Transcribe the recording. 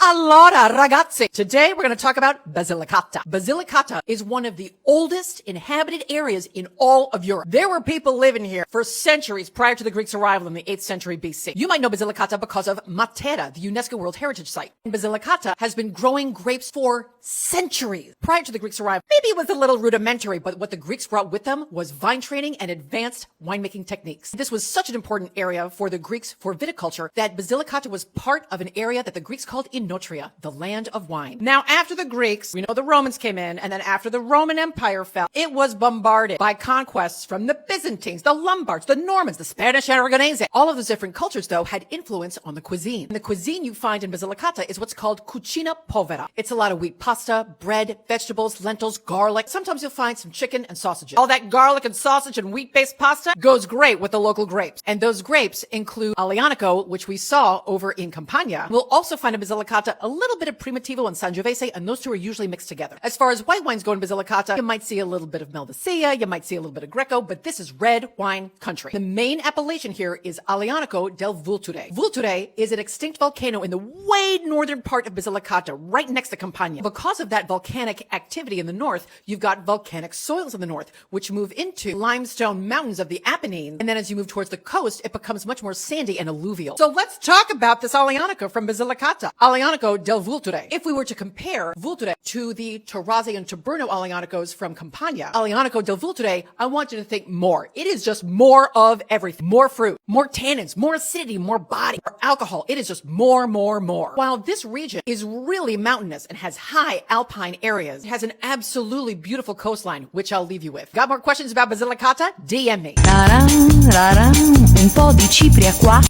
Allora, ragazzi, today we're going to talk about Basilicata. Basilicata is one of the oldest inhabited areas in all of Europe. There were people living here for centuries prior to the Greeks' arrival in the 8th century BC. You might know Basilicata because of Matera, the UNESCO World Heritage Site. Basilicata has been growing grapes for centuries prior to the Greeks' arrival. Maybe it was a little rudimentary, but what the Greeks brought with them was vine training and advanced winemaking techniques. This was such an important area for the Greeks for viticulture that Basilicata was part of an area that the Greeks called Inotria, the land of wine. Now, after the Greeks, we know the Romans came in, and then after the Roman Empire fell, it was bombarded by conquests from the Byzantines, the Lombards, the Normans, the Spanish Aragonese. All of those different cultures, though, had influence on the cuisine. And the cuisine you find in Basilicata is what's called cucina povera. It's a lot of wheat pasta, bread, vegetables, lentils, garlic. Sometimes you'll find some chicken and sausages. All that garlic and sausage and wheat-based pasta goes great with the local grapes. And those grapes include Aglianico, which we saw over in Campania. We'll also find in Basilicata a little bit of Primitivo and Sangiovese, and those two are usually mixed together. As far as white wines go in Basilicata, you might see a little bit of Malvasia, you might see a little bit of Greco, but this is red wine country. The main appellation here is Aglianico del Vulture. Vulture is an extinct volcano in the way northern part of Basilicata, right next to Campania. Because of that volcanic activity in the north, you've got volcanic soils in the north, which move into limestone mountains of the Apennines, and then as you move towards the coast, it becomes much more sandy and alluvial. So let's talk about this Aglianico from Basilicata. Aglianico del Vulture. If we were to compare Vulture to the Torazzi and Taberno Aglianicos from Campania, Aglianico del Vulture, I want you to think more. It is just more of everything. More fruit, more tannins, more acidity, more body, more alcohol. It is just more. While this region is really mountainous and has high alpine areas, it has an absolutely beautiful coastline, which I'll leave you with. Got more questions about Basilicata? DM me. Un po' di cipria qua.